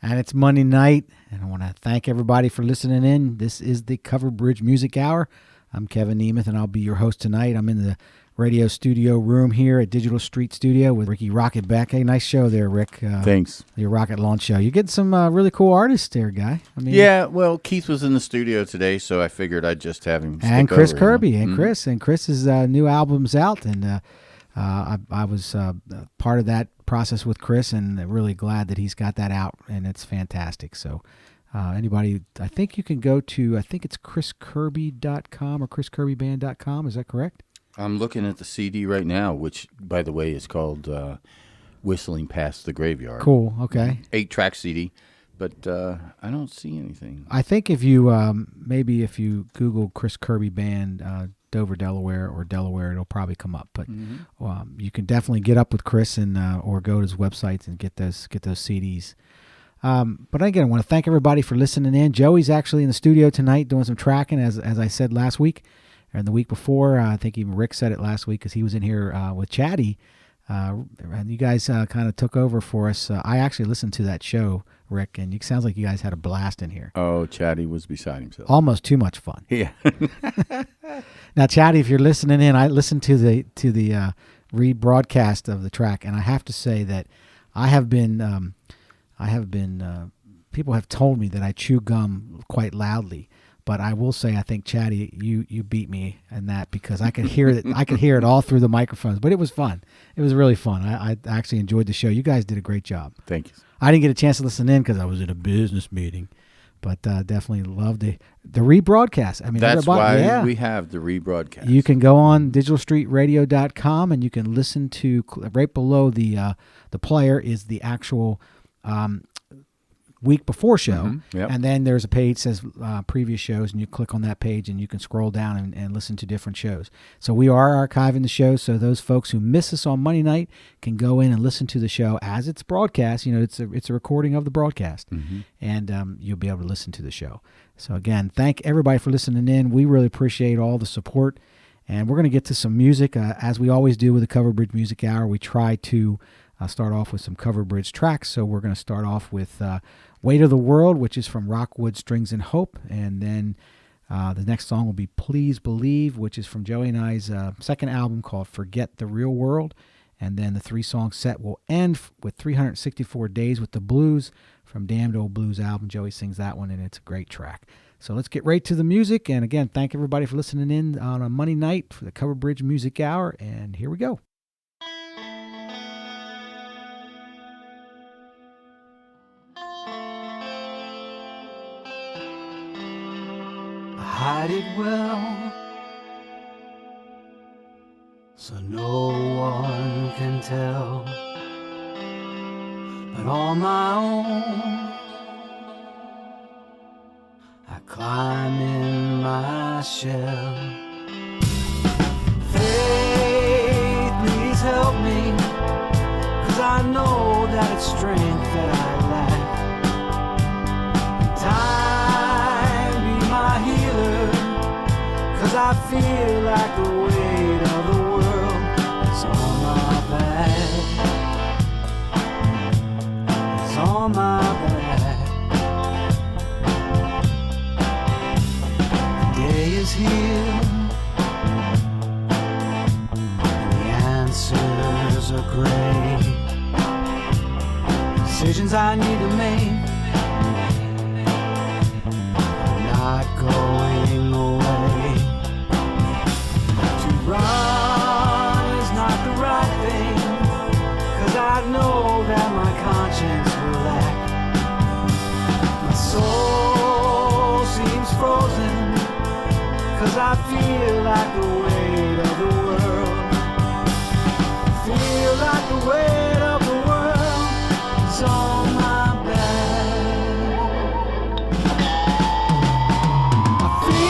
And it's Monday night, and I want to thank everybody for listening in. This is the Cover Bridge Music Hour. I'm Kevin Nemeth, and I'll be your host tonight. I'm in the radio studio room here at Digital Street Studio with Ricky Rocket Beck. Hey, nice show there, Rick. Thanks. Your Rocket Launch show. You get some really cool artists there, guy. I mean, yeah, well, Keith was in the studio today, so I figured I'd just have him. And Chris over, Kirby, you know? and Chris, and Chris's new album's out, and I was part of that process with Chris, and really glad that he's got that out, and it's fantastic. So anybody, I think you can go to, I think it's chriskirby.com or chriskirbyband.com. Is that correct? I'm looking at the CD right now, which, by the way, is called Whistling Past the Graveyard. Cool, okay. 8-track CD, but I don't see anything. I think if you, maybe if you Google Chris Kirby Band, Dover, Delaware, or Delaware, it'll probably come up. But you can definitely get up with Chris and or go to his website and get those CDs. But again, I want to thank everybody for listening in. Joey's actually in the studio tonight doing some tracking, as I said last week, and the week before. I think even Rick said it last week because he was in here with Chatty. And you guys kind of took over for us. I actually listened to that show, Rick, and it sounds like you guys had a blast in here. Oh, Chatty was beside himself. Almost too much fun. Yeah. Now, Chatty, if you're listening in, I listened to the rebroadcast of the track, and I have to say that people have told me that I chew gum quite loudly. But I will say, I think, Chatty, you beat me in that because I could hear it. I could hear it all through the microphones. But it was fun. It was really fun. I actually enjoyed the show. You guys did a great job. Thank you. I didn't get a chance to listen in because I was in a business meeting. But definitely loved the rebroadcast. I mean, that's why we have the rebroadcast. You can go on digitalstreetradio.com and you can listen to, right below the player is the actual week before show. Yep. And then there's a page that says previous shows, and you click on that page and you can scroll down and listen to different shows. So we are archiving the show, so those folks who miss us on Monday night can go in and listen to the show as it's broadcast. You know, it's a recording of the broadcast, and you'll be able to listen to the show. So again, thank everybody for listening in. We really appreciate all the support, and we're going to get to some music as we always do with the Cover Bridge Music Hour. We try to start off with some Cover Bridge tracks, so we're going to start off with Weight of the World, which is from Rockwood Strings and Hope, and then the next song will be Please Believe, which is from Joey and I's second album called Forget the Real World, and then the 3-song set will end with 364 Days with the Blues from Damned Old Blues album. Joey sings that one, and it's a great track. So let's get right to the music, and again, thank everybody for listening in on a Monday night for the Cover Bridge Music Hour, and here we go. Hide it well, so no one can tell. But on my own, I climb in my shell. Faith, please help me, 'cause I know that it's strength that I lack. Time be my healer, 'cause I feel like the weight of the world is on my back. It's on my back. The day is here, and the answers are great. Decisions I need to make are not going away. To run is not the right thing, 'cause I know that my conscience will act. My soul seems frozen, 'cause I feel like the weight of the world. Feel like the weight of the world is on my back. I feel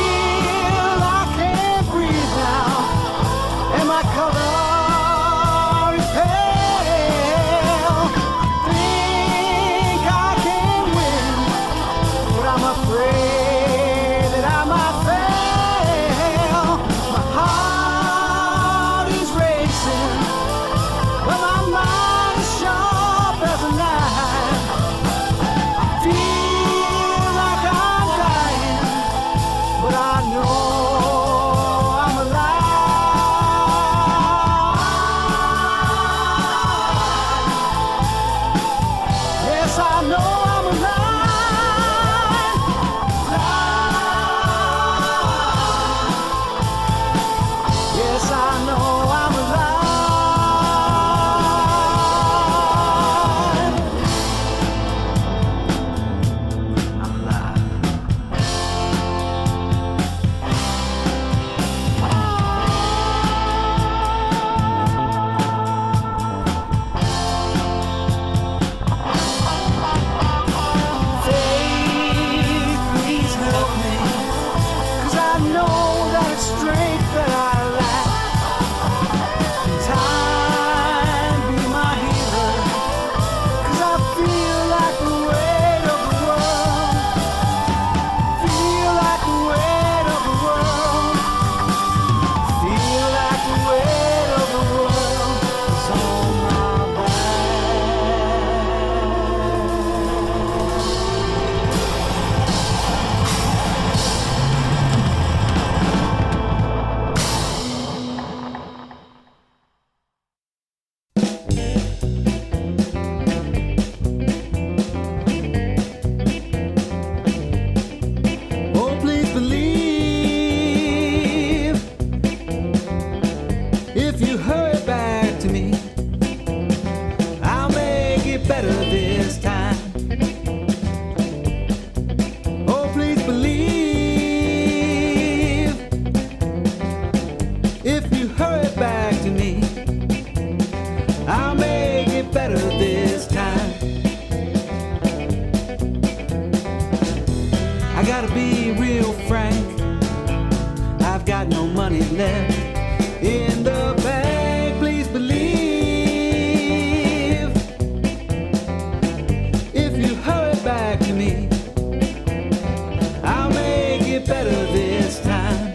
I gotta be real frank, I've got no money left in the bank. Please believe, if you hurry back to me, I'll make it better this time.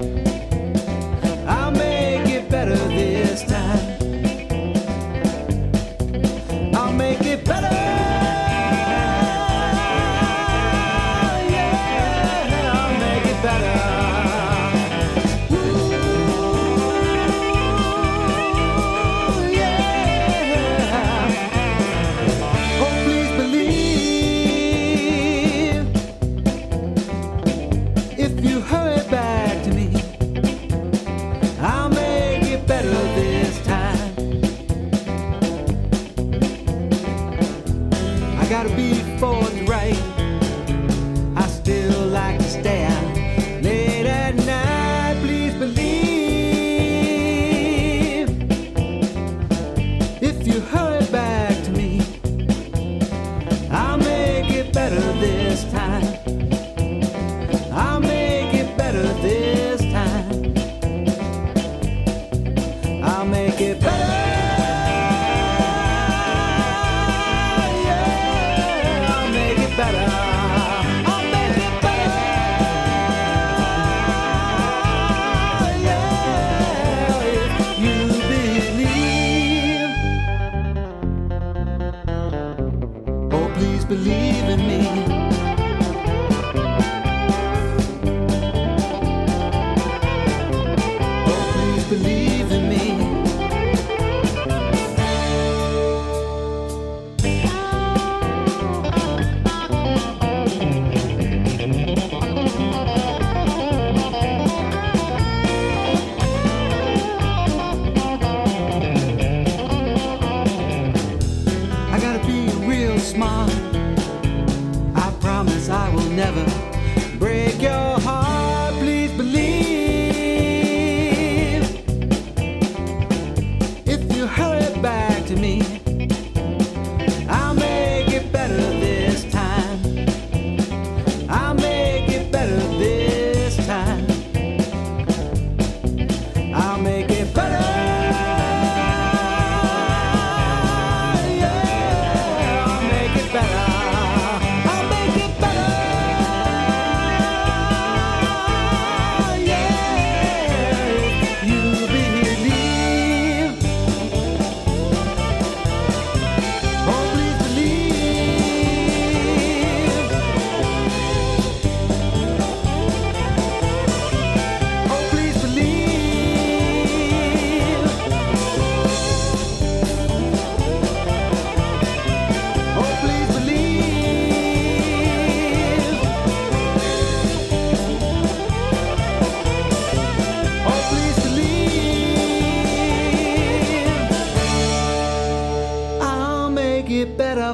I'll make it better this time. I'll make it better. Yeah, I'll make it better. Believe in me. Oh, please believe in me. I gotta be real smart. I will never break your heart. Please believe, if you hurry back to me, I'll make it better this time. I'll make it better this time. I'll make it better. Yeah, I'll make it better.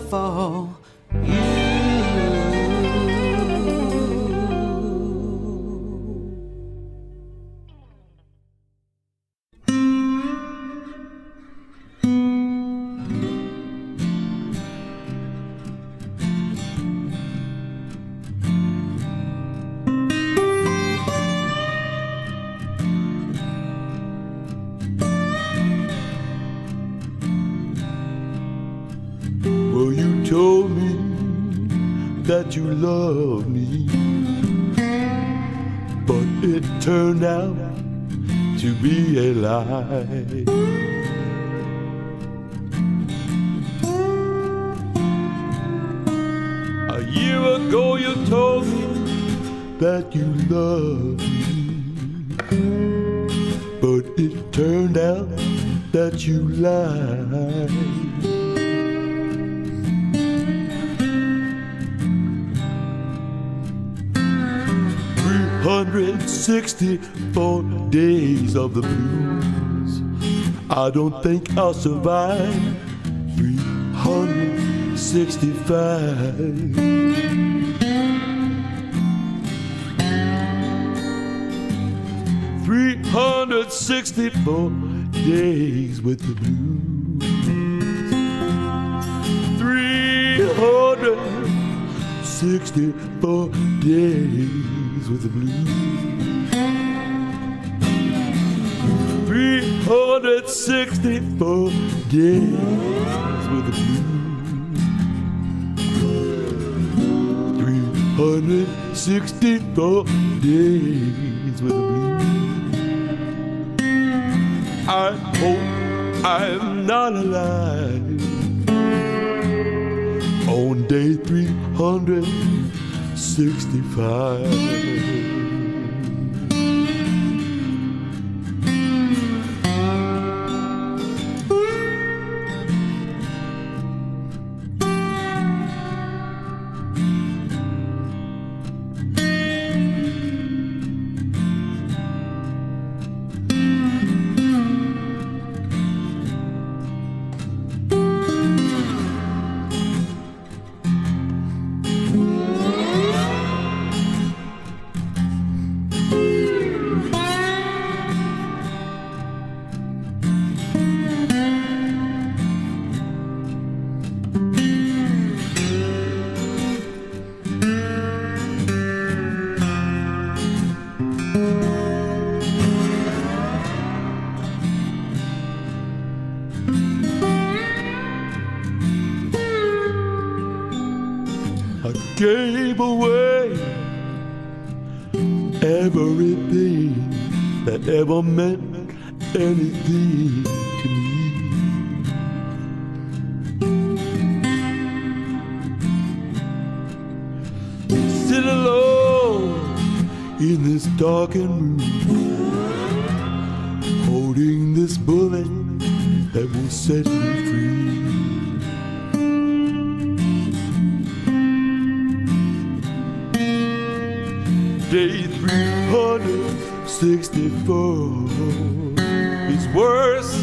For you. Well, you told me that you love me, but it turned out to be a lie. A year ago you told me that you loved me, but it turned out that you lied. 164 days of the blues. I don't think I'll survive 365. 364 days with the blues. 364 364 days with the blues. 364 days with the blues. 364 days with the blues. I hope I'm not alive on day 365. Gave away everything that ever meant anything to me. Sit alone in this darkened room, holding this bullet that will set me free. Day 364 is worse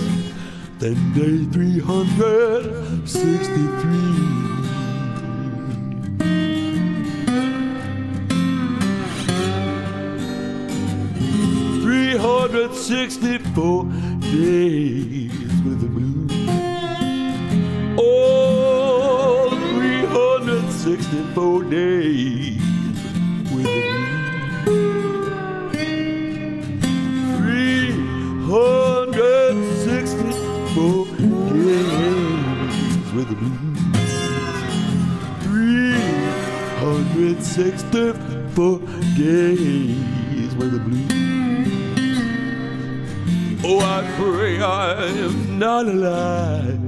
than day 363. 364 days with the blues. Oh, 364 days with the blues. 364 days with the blues. 364 days with the blues. Oh, I pray I am not alive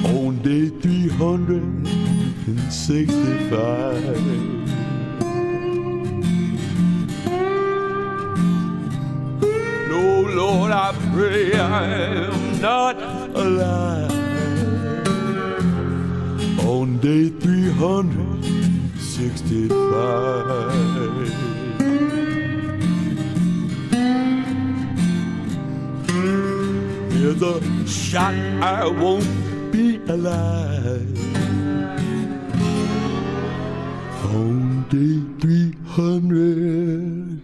on day 365. Lord, I pray I am not alive on day 365. There's a shot I won't be alive on day 365.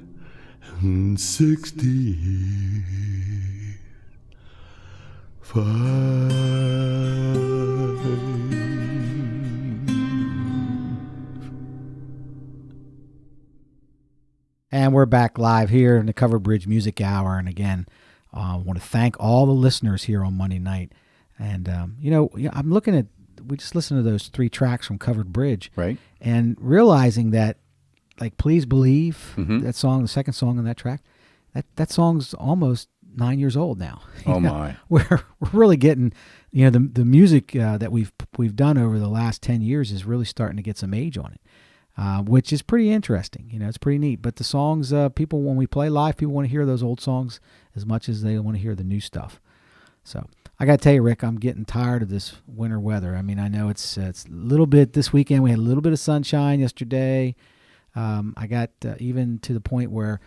And we're back live here in the Covered Bridge Music Hour. And again, I want to thank all the listeners here on Monday night. And, I'm looking at, we just listened to those 3 tracks from Covered Bridge. Right. And realizing that, like, Please Believe, Mm-hmm. that song, the second song on that track, that song's almost 9 years old now. Oh, my. We're really getting, the music that we've done over the last 10 years is really starting to get some age on it. Which is pretty interesting. It's pretty neat. But the songs, people, when we play live, people want to hear those old songs as much as they want to hear the new stuff. So I got to tell you, Rick, I'm getting tired of this winter weather. I mean, I know it's a little bit this weekend. We had a little bit of sunshine yesterday. I got even to the point where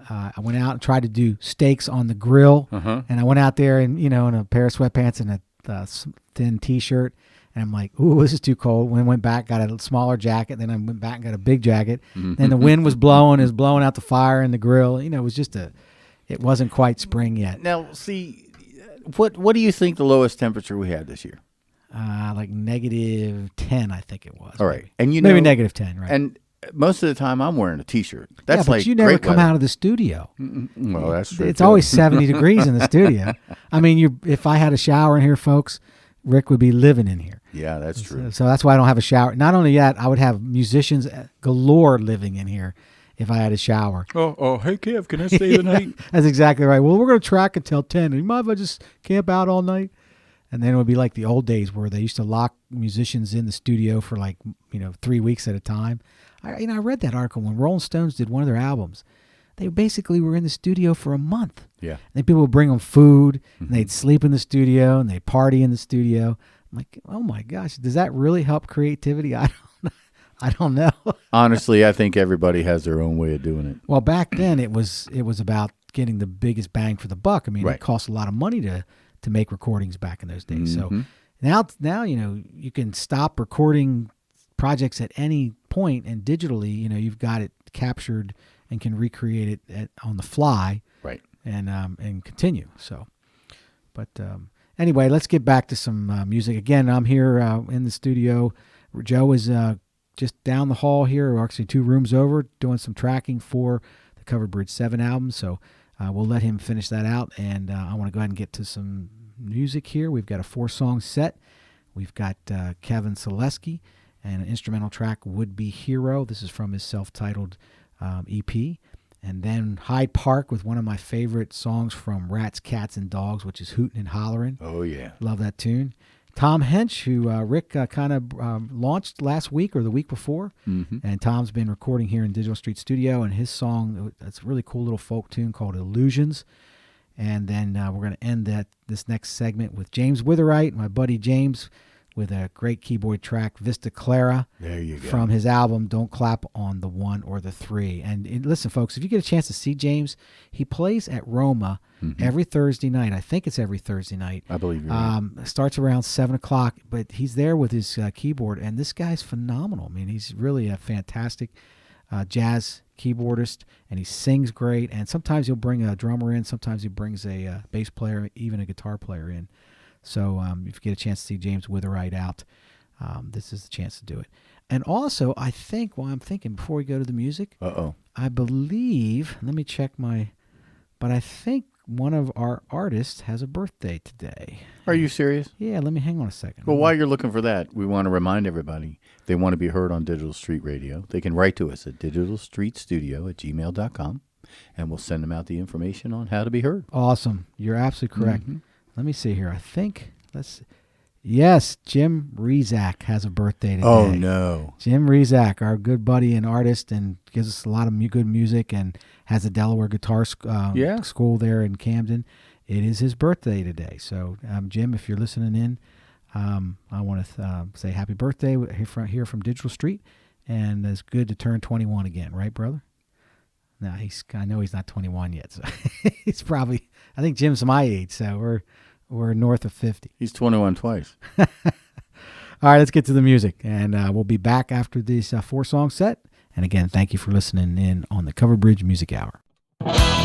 I went out and tried to do steaks on the grill. Uh-huh. And I went out there and, in a pair of sweatpants and a thin T-shirt. And I'm like, ooh, this is too cold. When I went back, got a smaller jacket. Then I went back and got a big jacket. Mm-hmm. Then the wind was blowing. It was blowing out the fire in the grill. It was just it wasn't quite spring yet. Now, see, what do you think the lowest temperature we had this year? like -10, I think it was. All right. Maybe. And you maybe know, -10, right? And most of the time I'm wearing a T-shirt. That's but like you never great come weather. out of the studio. Well, that's true. It's too. always 70 degrees in the studio. I mean, if I had a shower in here, folks, Rick would be living in here. Yeah, that's true. So that's why I don't have a shower. Not only that, I would have musicians galore living in here if I had a shower. Oh, hey, Kev, can I stay the night? That's exactly right. Well, we're going to track until 10. You mind if I just camp out all night? And then it would be like the old days where they used to lock musicians in the studio for 3 weeks at a time. I read that article when Rolling Stones did one of their albums. They basically were in the studio for a month. Yeah. And then people would bring them food, and they'd sleep in the studio, and they'd party in the studio. I'm like, oh my gosh, does that really help creativity? I don't know. Honestly, I think everybody has their own way of doing it. Well, back then it was about getting the biggest bang for the buck. I mean, Right. it cost a lot of money to make recordings back in those days. So now you can stop recording projects at any point, and digitally, you've got it captured and can recreate it on the fly, Right. and continue. So, but anyway, let's get back to some music. Again, I'm here in the studio. Joe is just down the hall here, or actually 2 rooms over, doing some tracking for the Covered Bridge 7 album. So we'll let him finish that out, and I want to go ahead and get to some music here. We've got a 4-song set. We've got Kevin Selesky and an instrumental track, Would Be Hero. This is from his self-titled EP. And then Hyde Park with one of my favorite songs from Rats, Cats, and Dogs, which is Hootin' and Hollerin'. Oh, yeah. Love that tune. Tom Hench, who Rick kind of launched last week or the week before. And Tom's been recording here in Digital Street Studio, and his song, it's a really cool little folk tune called Illusions. And then we're going to end this next segment with James Witherite, my buddy James, with a great keyboard track, Vista Clara, There you go. from his album Don't Clap on the 1 or the 3. And listen, folks, if you get a chance to see James, he plays at Roma every Thursday night. I think it's every Thursday night. I believe you're right. Starts around 7 o'clock, but he's there with his keyboard, and this guy's phenomenal. I mean, he's really a fantastic jazz keyboardist, and he sings great. And sometimes he'll bring a drummer in, sometimes he brings a bass player, even a guitar player in. So if you get a chance to see James Witherite out, this is the chance to do it. And also, I think, I'm thinking before we go to the music, I believe, let me check but I think one of our artists has a birthday today. Are you serious? Yeah, hang on a second. Well, while you're looking for that, we want to remind everybody, if they want to be heard on Digital Street Radio, they can write to us at digitalstreetstudio@gmail.com, and we'll send them out the information on how to be heard. Awesome. You're absolutely correct. Let me see here. I think, yes, Jim Rezac has a birthday today. Oh, no. Jim Rezac, our good buddy and artist, and gives us a lot of good music, and has a Delaware guitar school there in Camden. It is his birthday today. So, Jim, if you're listening in, I want to say happy birthday here from Digital Street, and it's good to turn 21 again, right, brother? No, I know he's not 21 yet, so he's probably, I think Jim's my age, so we're north of 50. He's 21 twice. All right, let's get to the music, and we'll be back after this 4-song set. And again, thank you for listening in on the Covered Bridge Music Hour. Thank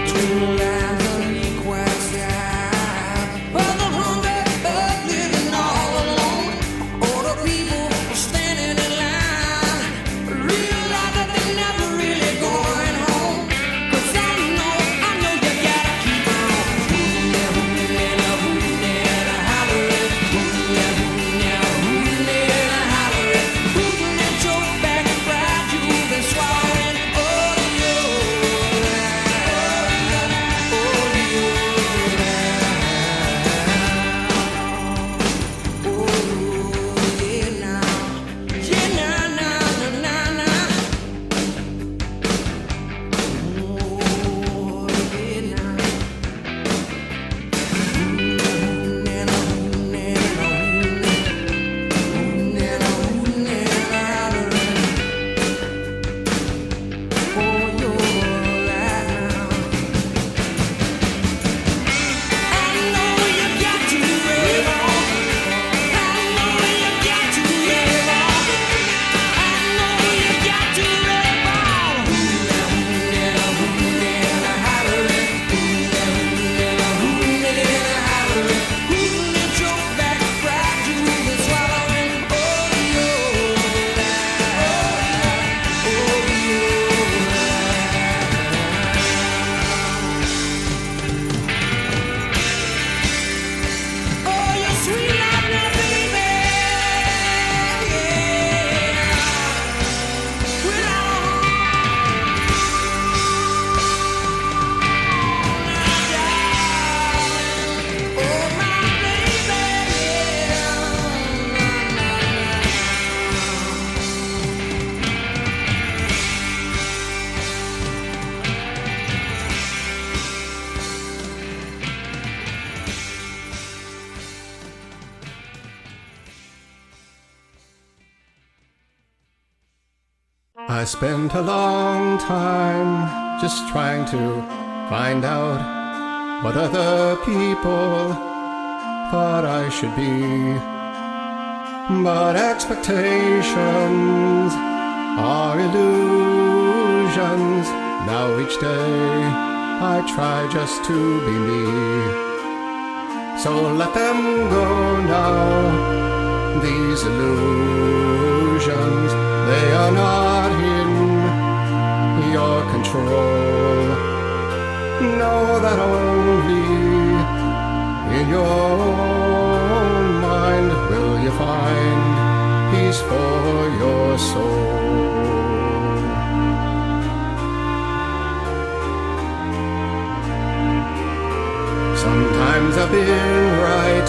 between the lines of the quiet sky. Well, the hunger of living all alone. All the people standing in line realize that they never really going home. 'Cause I know you gotta keep on hooting and hollering, hooting and hollering, hooting and choke back and fried you've been swallowing all of your I spent a long time just trying to find out what other people thought I should be. But expectations are illusions. Now each day I try just to be me. So let them go now, these illusions. They are not in your control. Know that only in your own mind will you find peace for your soul. Sometimes I've been right,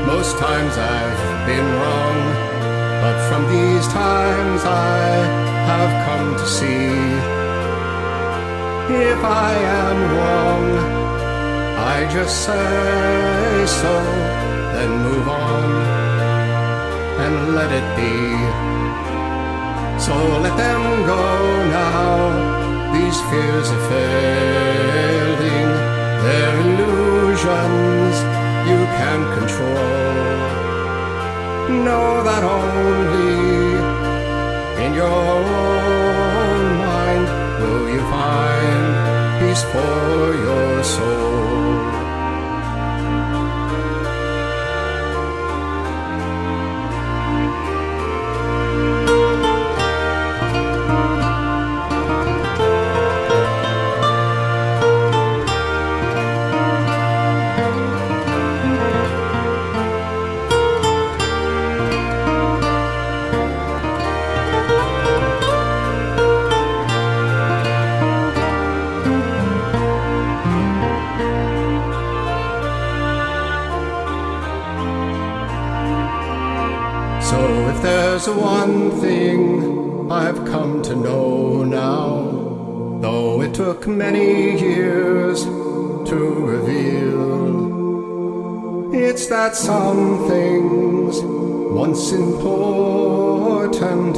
most times I've been wrong. But from these times I have come to see, if I am wrong, I just say so, then move on and let it be. So let them go now, these fears of failing, they're illusions you can't control. Know that only in your own mind will you find peace for your soul. So if there's one thing I've come to know now, though it took many years to reveal, it's that some things once important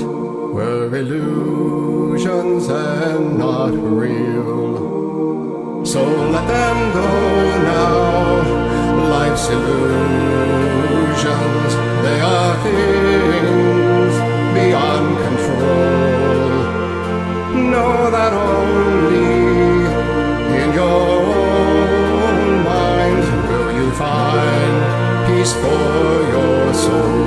were illusions and not real. So let them go now, life's illusions, they are things beyond control. Know that only in your peace for your soul.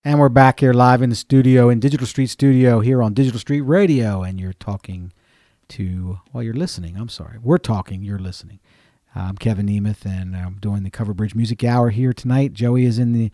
And we're back here live in the studio, in Digital Street Studio, here on Digital Street Radio. And you're talking to, well, you're listening. I'm sorry. We're talking. You're listening. I'm Kevin Nemeth, and I'm doing the Cover Bridge Music Hour here tonight. Joey is in the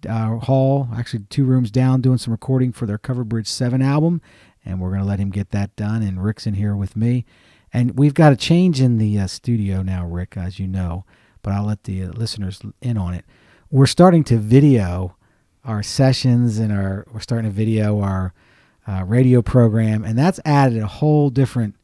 hall, actually 2 rooms down, doing some recording for their Cover Bridge 7 album. And we're going to let him get that done. And Rick's in here with me. And we've got a change in the studio now, Rick, as you know. But I'll let the listeners in on it. We're starting to video our sessions, and we're starting to video our radio program, and that's added a whole different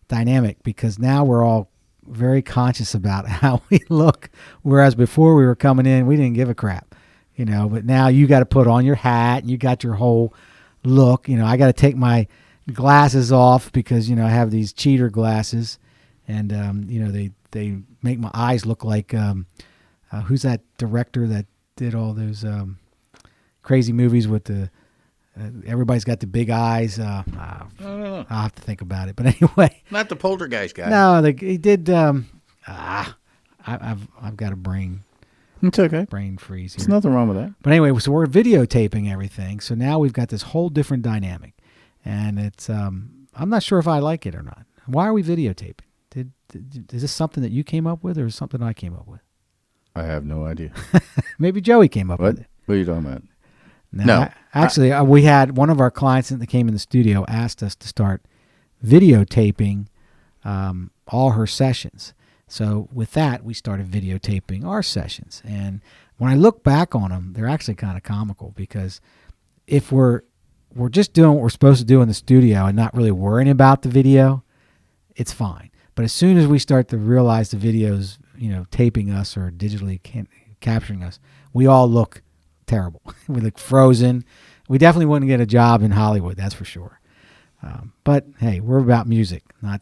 dynamic because now we're all very conscious about how we look, whereas before we were coming in, we didn't give a crap, but now you got to put on your hat, and you got your whole look. I got to take my glasses off because, I have these cheater glasses, and, they make my eyes look like, who's that director that did all those crazy movies with the everybody's got the big eyes. I'll have to think about it. But anyway, Not the poltergeist guy. no, he did. I've got a brain It's okay. freeze here. There's nothing wrong with that. But anyway, so we're videotaping everything. So now we've got this whole different dynamic, and it's I'm not sure if I like it or not. Why are we videotaping? Is this something that you came up with, or is it something I came up with? I have no idea. Maybe Joey came up What? with it. What are you talking about? No. Actually, we had one of our clients that came in the studio asked us to start videotaping all her sessions. So with that, we started videotaping our sessions. And when I look back on them, they're actually kind of comical because if we're just doing what we're supposed to do in the studio and not really worrying about the video, it's fine. But as soon as we start to realize the video's, taping us or digitally capturing us, we all look terrible. We look frozen. We definitely wouldn't get a job in Hollywood, that's for sure. But hey, we're about music, not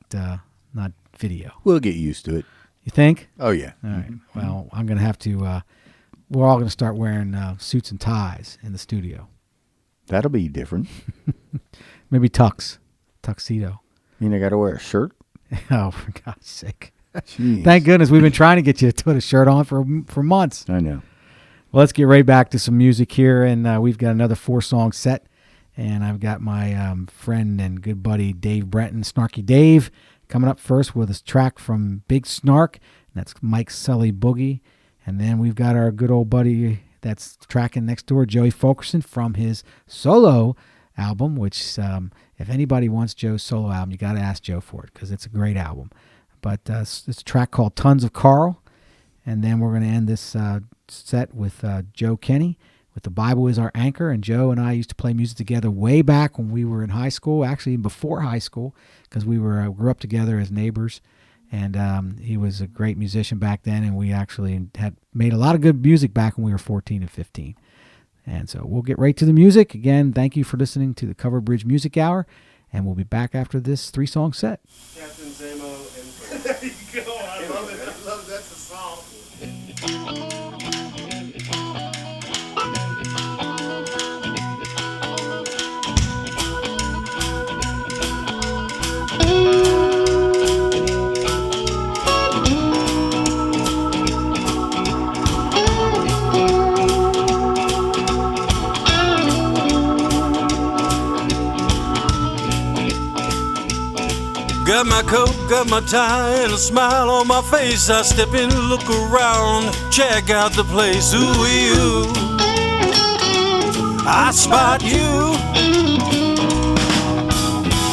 video. We'll get used to it. You think? Oh, yeah. All right. Well, I'm going to have to, we're all going to start wearing suits and ties in the studio. That'll be different. Maybe tuxedo. You mean I got to wear a shirt? Oh, for God's sake. Jeez. Thank goodness we've been trying to get you to put a shirt on for months. I know. Well, let's get right back to some music here, and we've got another 4-song set, and I've got my friend and good buddy Dave Brenton, Snarky Dave, coming up first with a track from Big Snark, and that's Mike Sully Boogie, and then we've got our good old buddy that's tracking next door, Joey Fulkerson, from his solo album, which if anybody wants Joe's solo album, you got to ask Joe for it because it's a great album. But it's a track called Tons of Carl, and then we're going to end this set with Joe Kenny with The Bible Is Our Anchor. And Joe and I used to play music together way back when we were in high school, actually before high school, because we grew up together as neighbors. And he was a great musician back then, and we actually had made a lot of good music back when we were 14 and 15. And so we'll get right to the music. Again, thank you for listening to the Cover Bridge Music Hour, and we'll be back after this 3-song set. Captain Zamo and there you go. I love it. I love that's the song. Got my coat, got my tie, and a smile on my face. I step in, look around, check out the place. Ooh, you, I spot you.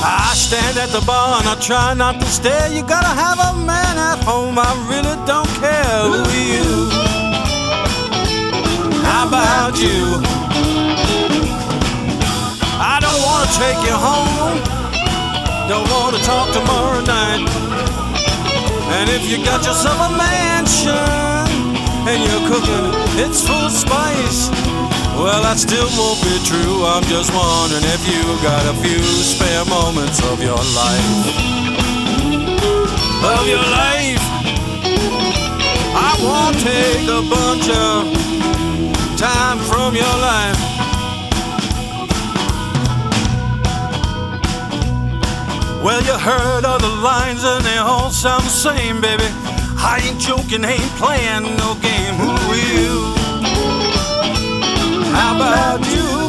I stand at the bar and I try not to stare. You gotta have a man at home, I really don't care. Ooh, you, how about you? I don't wanna take you home, don't want to talk tomorrow night. And if you got yourself a mansion and you're cooking, it's full of spice, well, that still won't be true. I'm just wondering if you got a few spare moments of your life. Of your life. I won't take a bunch of time from your life. Well, you heard of the lines and they all sound the same, baby. I ain't joking, ain't playing no game. Who are you? How about you?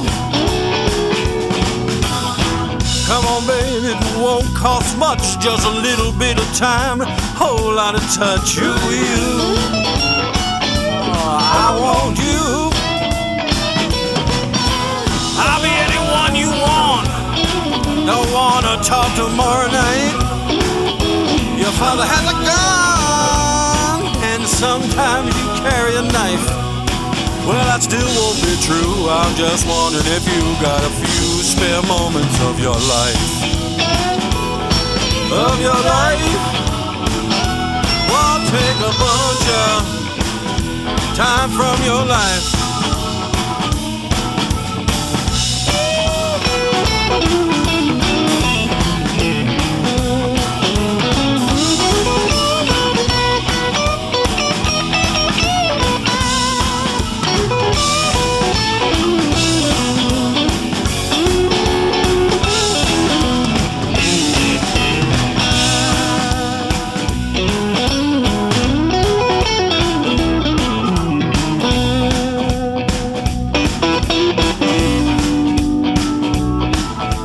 won't cost much, just a little bit of time, whole lot of touch. You will. I want you. I'll be anyone you want. Don't wanna talk tomorrow night. Your father has a gun, and sometimes you carry a knife. Well, that still won't be true. I'm just wondering if you got a few spare moments of your life. Of your life. Well, take a bunch of time from your life.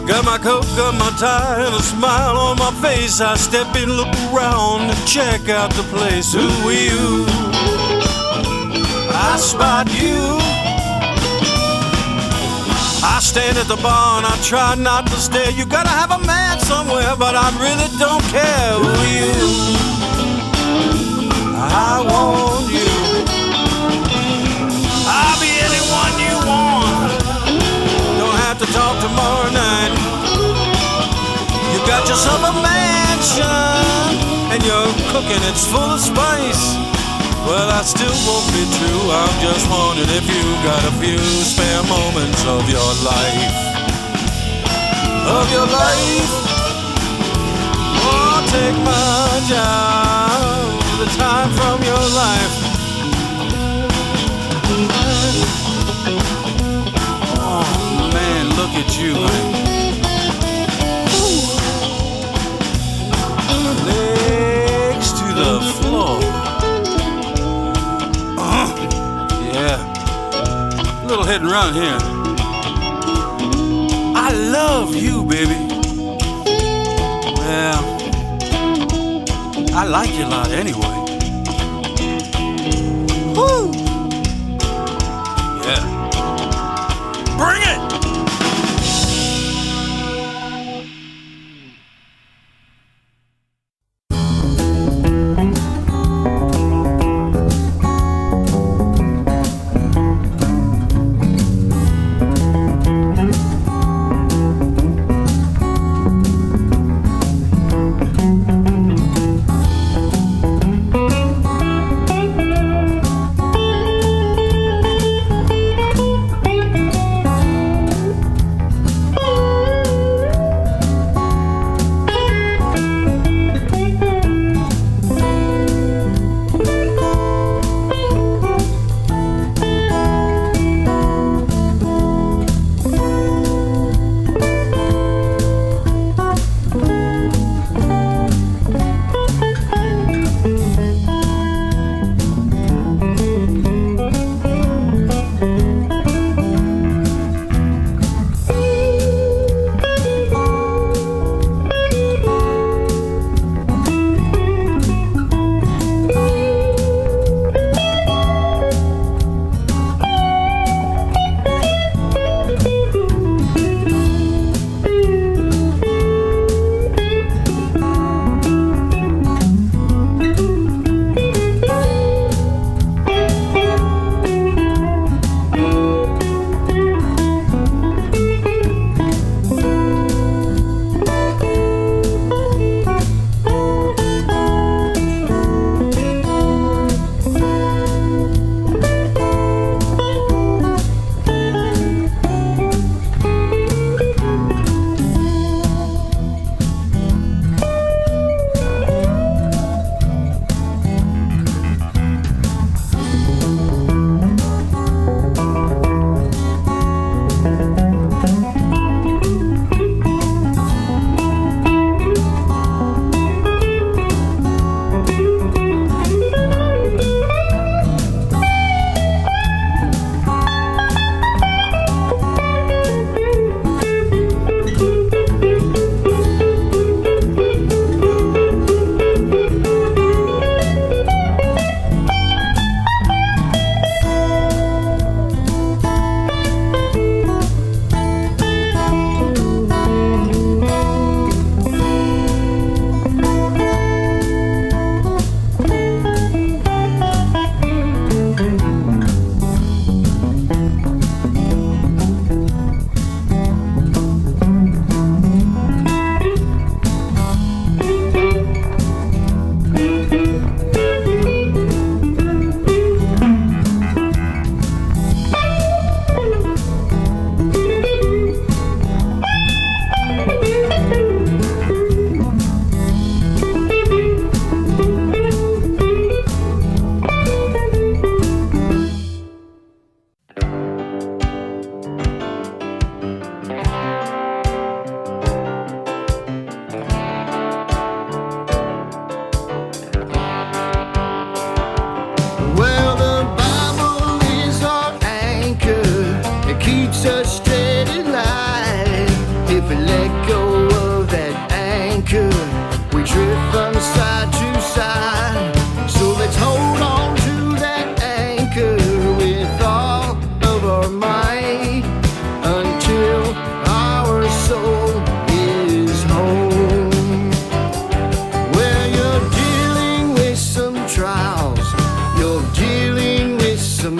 Got my coat, got my tie, and a smile on my face. I step in, look around, and check out the place. Who are you? I spot you. I stand at the bar and I try not to stare. You gotta have a man somewhere, but I really don't care. Who are you? I want you. I'll be anyone you want. Don't have to talk tomorrow night. You got yourself a mansion and you're cooking, it's full of spice. Well, that still won't be true. I'm just wondering if you got a few spare moments of your life. Of your life. Oh, take my job, the time from your life. Oh, man, look at you, honey. Legs to the floor. Yeah, a little hit and run here. I love you, baby. Well, I like you a lot anyway. Woo! Yeah. Bring it!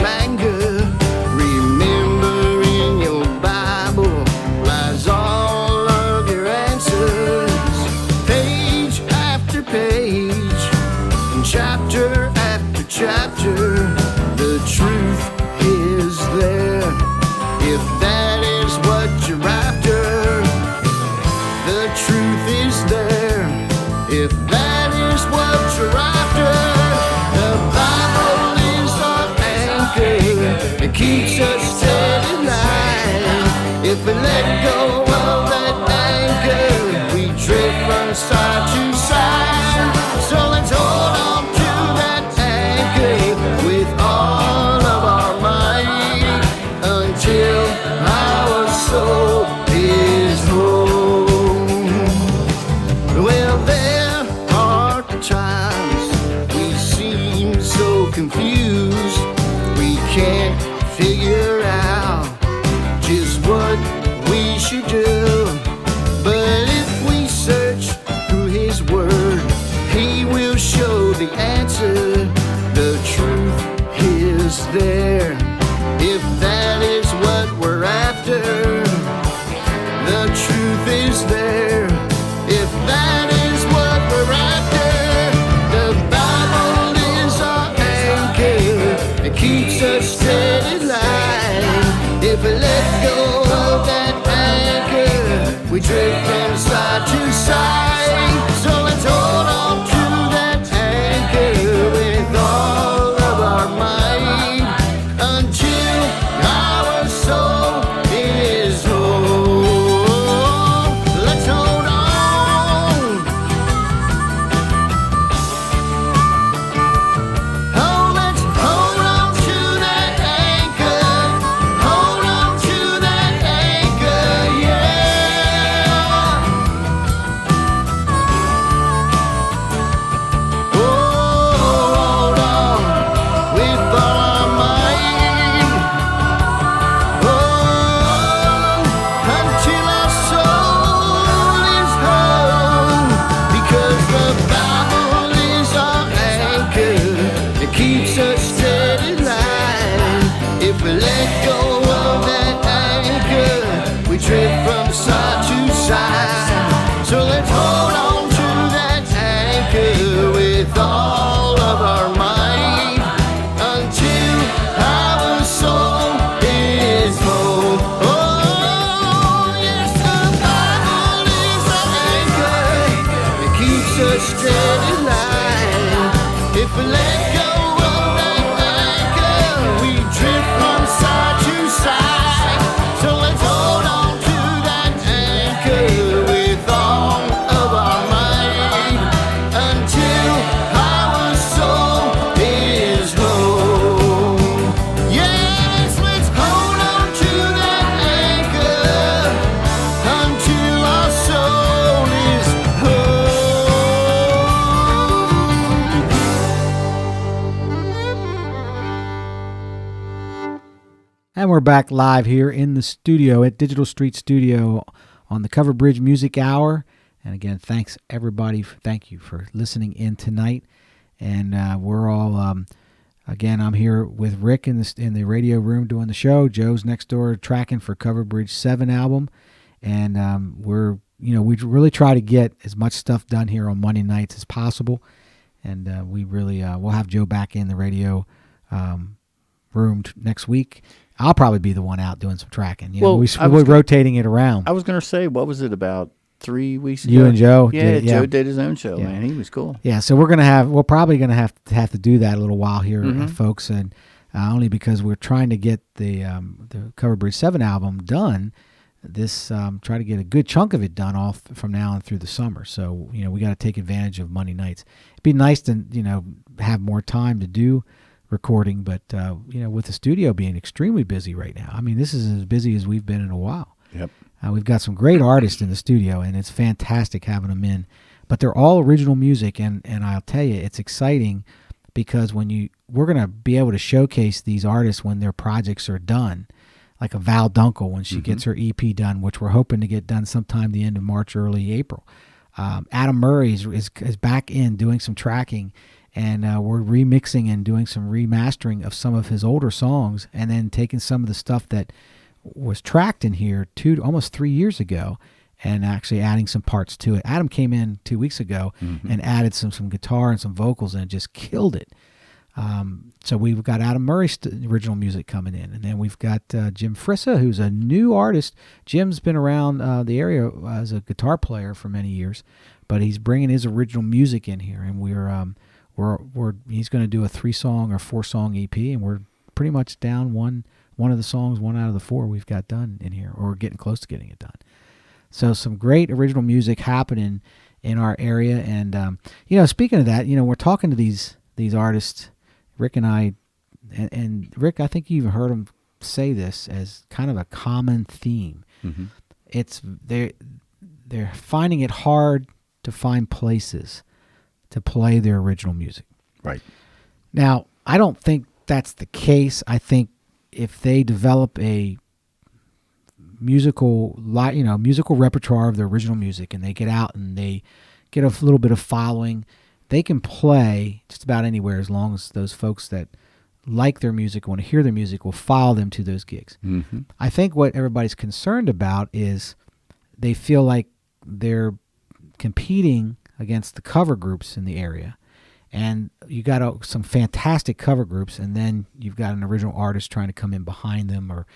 anger. Remember in your Bible lies all of your answers. Page after page, and chapter after chapter, the truth is there. If that is what you're after, the truth is there. If that is what you're after, the Bible is our anchor. It keeps us steady line. If we let go of that anchor, we drift from side to side. So let's hold on to that anchor with all of our might until our soul is home. Well, there are times we seem so confused, we can't figure out just what we should do. But if we search through His Word, He will show the answer. The truth is there. If that is what we're after, the truth is there. If that is what we're after, the Bible is our anchor. It keeps us steady line. If we let go of that anchor, we drift from side to side. So let's hold on to that anchor with all of our might until our soul is whole. Let's hold on. Oh, let's hold on to that anchor. Hold on to that anchor, yeah. Oh, hold on with all our might. Oh, until our soul is whole. Because the Bible is our anchor. It keeps us steady line. If we let go of that anchor, we drift from side to side. So let's hold on to that anchor with all of our might until our soul is whole. Oh, yes, the Bible is our anchor. It keeps us steady line. If we let go of that anchor, we drift from side to side. So let's hold on to that anchor with all of our might until our soul is whole. Yes, let's hold on to that anchor until our soul is whole. And we're back live here in the studio at Digital Street Studio on the Cover Bridge Music Hour. And again, thanks everybody. Thank you for listening in tonight. And we're all, again, I'm here with Rick in the radio room doing the show. Joe's next door tracking for Cover Bridge 7 album. And we really try to get as much stuff done here on Monday nights as possible. And we really, we'll have Joe back in the radio room next week. I'll probably be the one out doing some tracking. We're rotating it around. I was going to say, what was it, about 3 weeks ago? You and Joe? Yeah, did, Joe did his own show, Yeah. man. He was cool. Yeah, so we're probably gonna have to do that a little while here, folks, and only because we're trying to get the Cover Bridge 7 album done. Try to get a good chunk of it done off from now on through the summer. So we got to take advantage of Monday nights. It'd be nice to have more time to do recording, but with the studio being extremely busy right now. I mean, this is as busy as we've been in a while. Yep. We've got some great artists in the studio, and it's fantastic having them in. But they're all original music, and I'll tell you, it's exciting because we're going to be able to showcase these artists when their projects are done, like a Val Dunkel when she gets her EP done, which we're hoping to get done sometime the end of March, early April. Adam Murray is back in doing some tracking, and we're remixing and doing some remastering of some of his older songs, and then taking some of the stuff that was tracked in here almost 3 years ago, and actually adding some parts to it. Adam came in 2 weeks ago and added some guitar and some vocals, and it just killed it. So we've got Adam Murray's original music coming in, and then we've got Jim Frissa, who's a new artist. Jim's been around the area as a guitar player for many years, but he's bringing his original music in here, and he's going to do a 3-song or 4-song EP, and we're pretty much down one of the songs, 1 out of the 4 we've got done in here, or we're getting close to getting it done. So some great original music happening in our area, and speaking of that, we're talking to these artists. Rick and I, and Rick, I think you even heard him say this as kind of a common theme. Mm-hmm. It's they're finding it hard to find places to play their original music. Right. Now, I don't think that's the case. I think if they develop a musical repertoire of their original music, and they get out and they get a little bit of following, they can play just about anywhere, as long as those folks that like their music, want to hear their music, will follow them to those gigs. Mm-hmm. I think what everybody's concerned about is they feel like they're competing against the cover groups in the area. And you got some fantastic cover groups, and then you've got an original artist trying to come in behind them or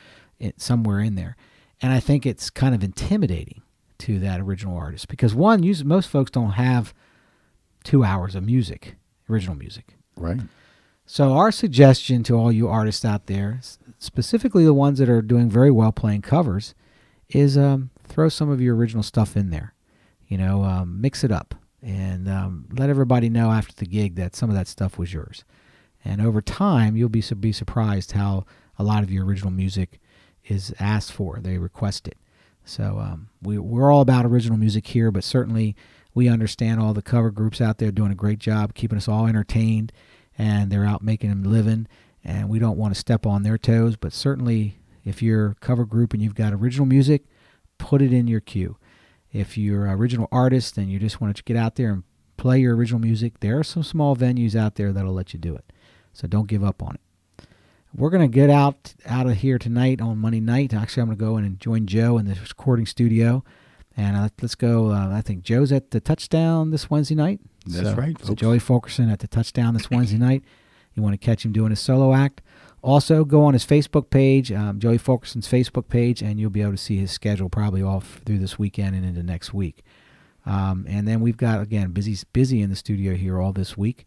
somewhere in there. And I think it's kind of intimidating to that original artist, because most folks don't have 2 hours of music, original music. Right. So our suggestion to all you artists out there, specifically the ones that are doing very well playing covers, is throw some of your original stuff in there. Mix it up, and let everybody know after the gig that some of that stuff was yours. And over time, you'll be surprised how a lot of your original music is asked for. They request it. So we're all about original music here, but certainly we understand all the cover groups out there doing a great job keeping us all entertained, and they're out making a living, and we don't want to step on their toes. But certainly, if you're a cover group and you've got original music, put it in your queue. If you're an original artist and you just want to get out there and play your original music, there are some small venues out there that'll let you do it. So don't give up on it. We're going to get out of here tonight on Monday night. Actually, I'm going to go in and join Joe in the recording studio. And let's go. I think Joe's at the Touchdown this Wednesday night. That's right. So Joey Fulkerson at the Touchdown this Wednesday night. You want to catch him doing his solo act. Also, go on his Facebook page, Joey Fulkerson's Facebook page, and you'll be able to see his schedule probably all through this weekend and into next week. And then we've got, again, busy in the studio here all this week.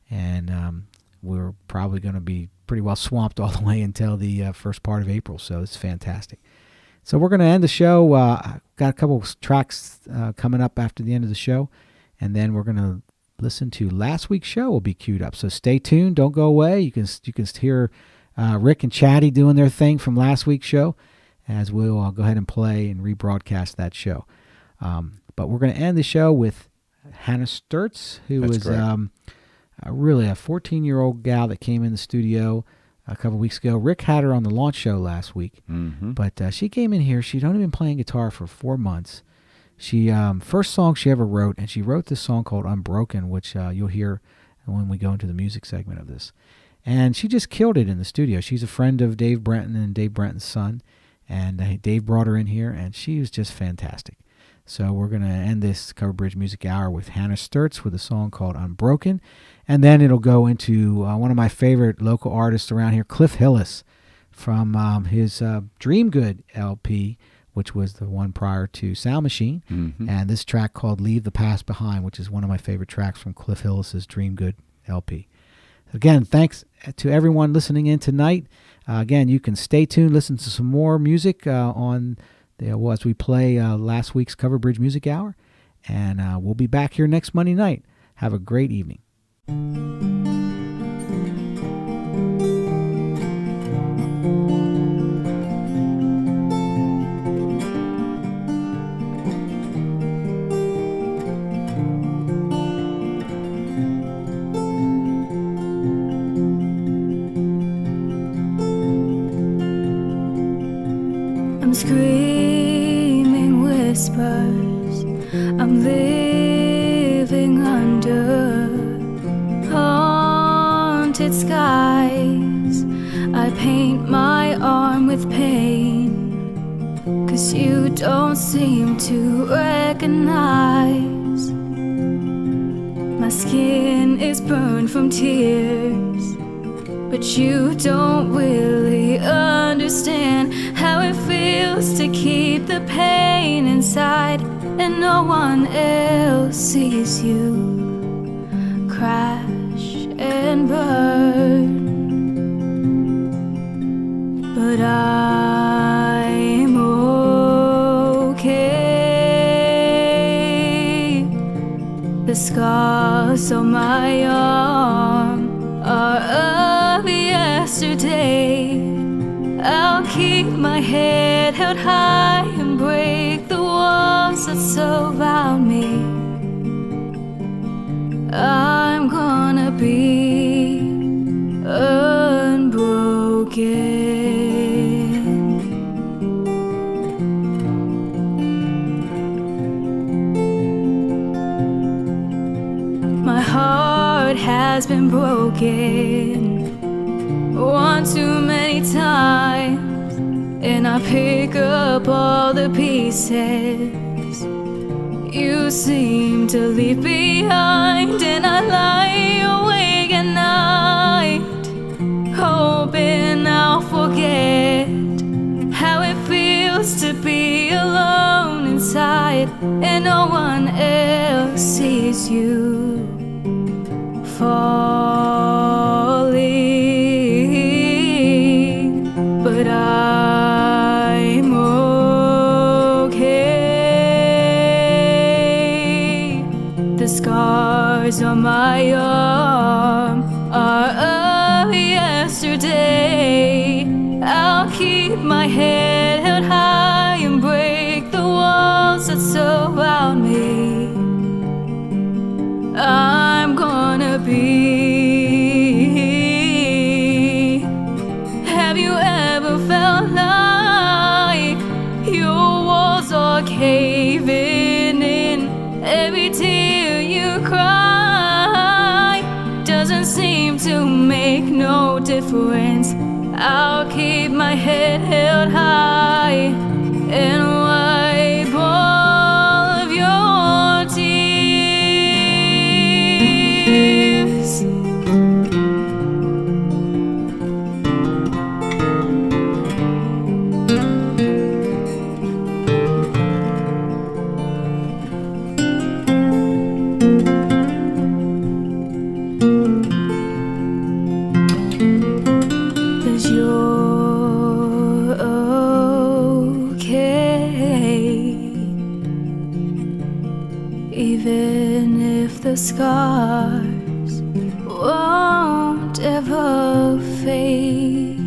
And we're probably going to be pretty well swamped all the way until the first part of April. So it's fantastic. So we're going to end the show. Got a couple of tracks coming up after the end of the show, and then we're going to listen to last week's show. Will be queued up. So stay tuned. Don't go away. You can hear Rick and Chatty doing their thing from last week's show, as we'll go ahead and play and rebroadcast that show. But we're going to end the show with Hannah Sturtz, who That's is correct. a 14-year-old gal that came in the studio a couple weeks ago. Rick had her on the launch show last week, but she came in here. She'd only been playing guitar for 4 months. She first song she ever wrote, and she wrote this song called Unbroken, which you'll hear when we go into the music segment of this. And she just killed it in the studio. She's a friend of Dave Brenton and Dave Brenton's son, and Dave brought her in here, and she was just fantastic. So we're going to end this Cover Bridge Music Hour with Hannah Sturtz with a song called Unbroken. And then it'll go into one of my favorite local artists around here, Cliff Hillis, from his Dream Good LP, which was the one prior to Sound Machine. Mm-hmm. And this track called Leave the Past Behind, which is one of my favorite tracks from Cliff Hillis's Dream Good LP. Again, thanks to everyone listening in tonight. Again, you can stay tuned, listen to some more music as we play last week's Cover Bridge Music Hour. And we'll be back here next Monday night. Have a great evening. I'm screaming whispers, I'm living under all paint my arm with pain, 'cause you don't seem to recognize my skin is burned from tears. But you don't really understand how it feels to keep the pain inside, and no one else sees you crash and burn. But I'm okay. The scars on my arm are of yesterday. I'll keep my head held high and break the walls that surround me. I'm gonna be unbroken. My heart has been broken one too many times, and I pick up all the pieces you seem to leave behind, and I lie awake at night hoping I'll forget how it feels to be alone inside, and no one else sees you falling. But I'm okay. The scars on my arm are of yesterday. I'll keep my head held high and break the walls that surround me. I'm gonna be. Have you ever felt like your walls are caving in? Every tear you cry doesn't seem to make no difference. I'll keep my head held high and wipe all of your tears. Even if the scars won't ever fade,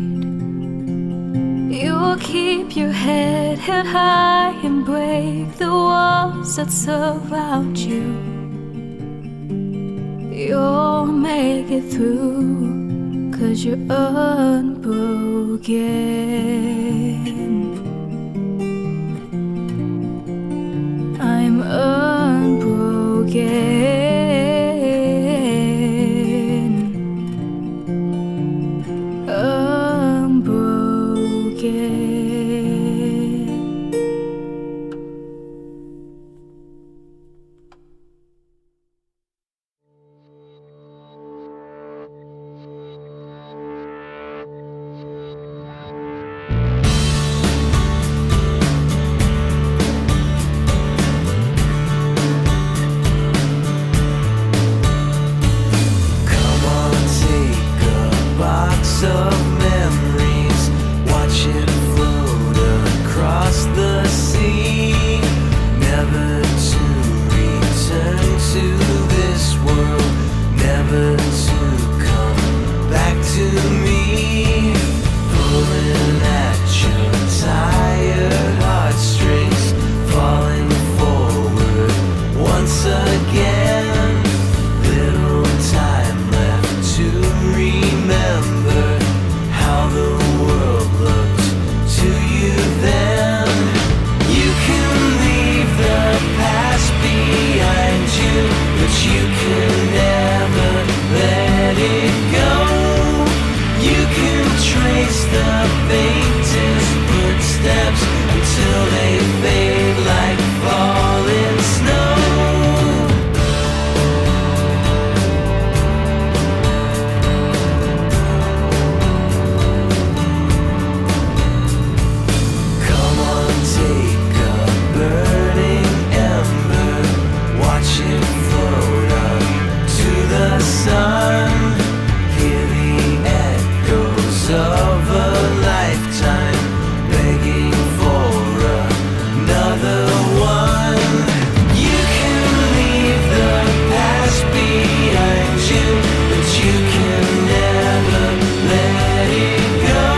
you'll keep your head held high and break the walls that surround you. You'll make it through, 'cause you're unbroken. I'm unbroken. Unbroken. a lifetime begging for another one. You can leave the past behind you, but you can never let it go.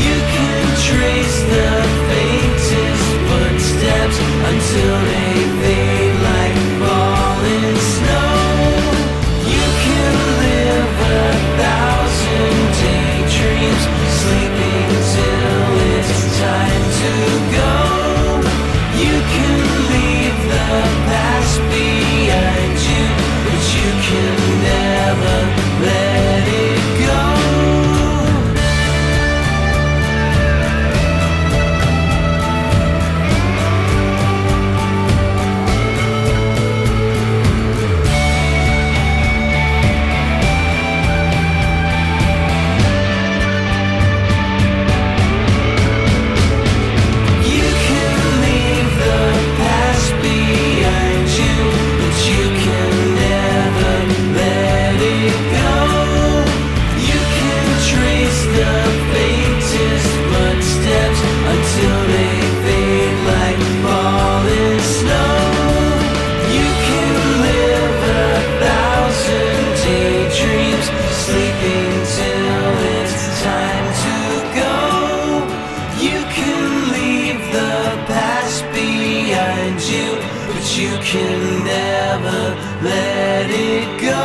You can trace the faintest footsteps until they fade like falling snow. You can live 1,000 daydreams, sleeping till it's time to go. You can leave the past behind you, but you can never let it go. You can leave the past behind you, but you can never let it go. You can trace the faintest footsteps until they fade like falling snow. You can live 1,000 daydreams, sleeping till it's time to go. You can leave the past behind you, but you can never let it go.